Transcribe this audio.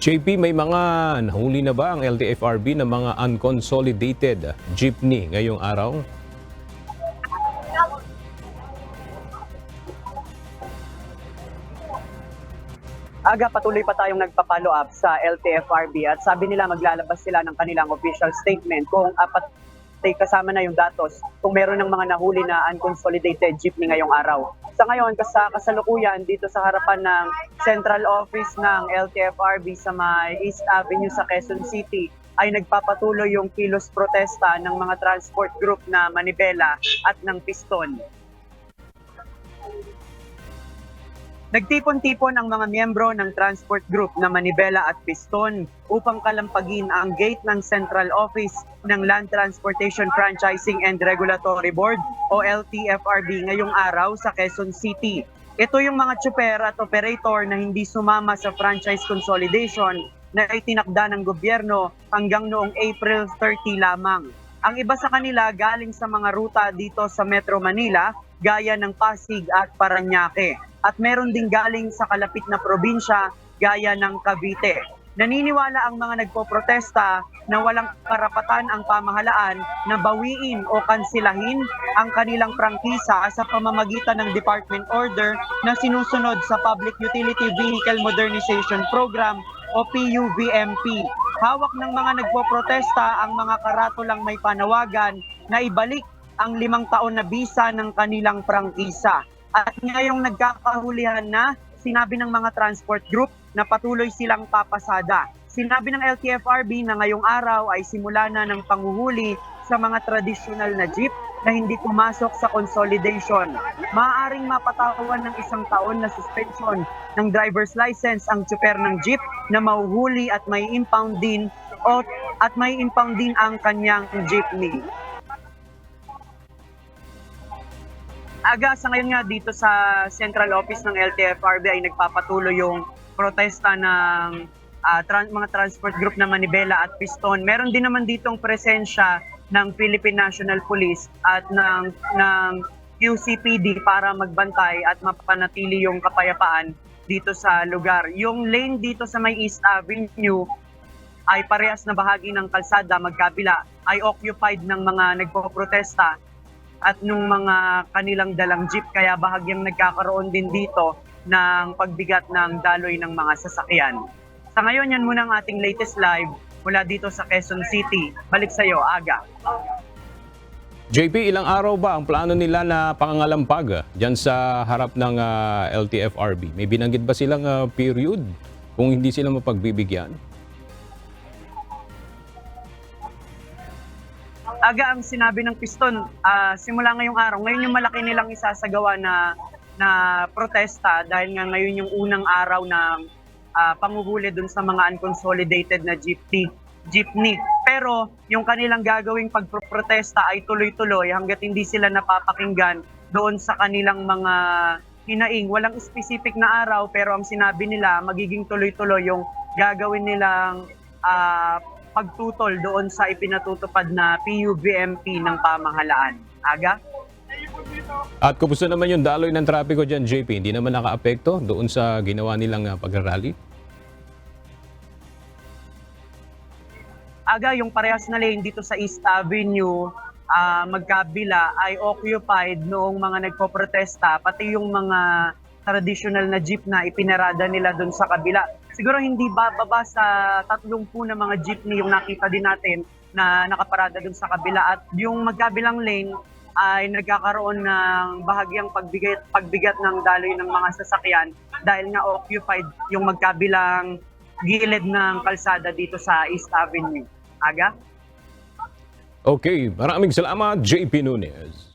JP, may mga nahuli na ba ang LTFRB ng mga unconsolidated jeepney ngayong araw? Patuloy pa tayong nagpa-follow up sa LTFRB at sabi nila maglalabas sila ng kanilang official statement kung patay kasama na yung datos kung meron ng mga nahuli na unconsolidated jeepney ngayong araw. Sa ngayon, kasalukuyan dito sa harapan ng central office ng LTFRB sa may East Avenue sa Quezon City ay nagpapatuloy yung kilos protesta ng mga transport group na Manibela at ng Piston. Nagtipon-tipon ang mga miyembro ng transport group na Manibela at Piston upang kalampagin ang gate ng Central Office ng Land Transportation Franchising and Regulatory Board o LTFRB ngayong araw sa Quezon City. Ito yung mga tsuper at operator na hindi sumama sa franchise consolidation na itinakda ng gobyerno hanggang noong April 30 lamang. Ang iba sa kanila galing sa mga ruta dito sa Metro Manila gaya ng Pasig at Parañaque. At meron ding galing sa kalapit na probinsya gaya ng Cavite. Naniniwala ang mga nagpoprotesta na walang karapatan ang pamahalaan na bawiin o kansilahin ang kanilang prangkisa sa pamamagitan ng Department Order na sinusunod sa Public Utility Vehicle Modernization Program o PUVMP. Hawak ng mga nagpoprotesta ang mga karatulang may panawagan na ibalik ang 5 taon na bisa ng kanilang prangkisa. At ngayong nagkakahulihan na, sinabi ng mga transport group na patuloy silang papasada. Sinabi ng LTFRB na ngayong araw ay simula na ng panghuhuli sa mga traditional na jeep na hindi pumasok sa consolidation. Maaaring mapatawan ng 1 taon na suspension ng driver's license ang tsuper ng jeep na mahuhuli at may impound din ang kanyang jeepney. Sa ngayon nga dito sa central office ng LTFRB ay nagpapatuloy yung protesta ng mga transport group na Manibela at Piston. Meron din naman ditong presensya ng Philippine National Police at ng QCPD para magbantay at mapanatili yung kapayapaan dito sa lugar. Yung lane dito sa may East Avenue ay parehas na bahagi ng kalsada magkabila ay occupied ng mga nagpoprotesta at nung mga kanilang dalang jeep, kaya bahagyang nagkakaroon din dito ng pagbigat ng daloy ng mga sasakyan. Sa ngayon, yan muna ang ating latest live mula dito sa Quezon City. Balik sa iyo, Aga. JP, ilang araw ba ang plano nila na pangangalampag dyan sa harap ng LTFRB? May binanggit ba silang period kung hindi sila mapagbibigyan? Ang sinabi ng Piston, simula ngayong araw, ngayon yung malaki nilang isasagawa na protesta dahil nga ngayon yung unang araw ng panghuhuli dun sa mga unconsolidated na jeepney. Pero yung kanilang gagawing pagprotesta ay tuloy-tuloy hanggat hindi sila napapakinggan doon sa kanilang mga hinaing. Walang specific na araw pero ang sinabi nila magiging tuloy-tuloy yung gagawin nilang pagtutol doon sa ipinatutupad na PUVMP ng pamahalaan. Aga? At kumusta naman yung daloy ng trapiko dyan, JP? Hindi naman nakaapekto doon sa ginawa nilang pag-rally? Aga, yung parehas na lane dito sa East Avenue, magkabila ay occupied noong mga nagpoprotesta, pati yung mga traditional na jeep na ipinarada nila doon sa kabila. Siguro hindi bababa sa 30 na mga jeepney yung nakita din natin na nakaparada doon sa kabila. At yung magkabilang lane ay nagkakaroon ng bahagyang pagbigat ng daloy ng mga sasakyan dahil nga occupied yung magkabilang gilid ng kalsada dito sa East Avenue. Aga? Okay, maraming salamat, JP Nunez.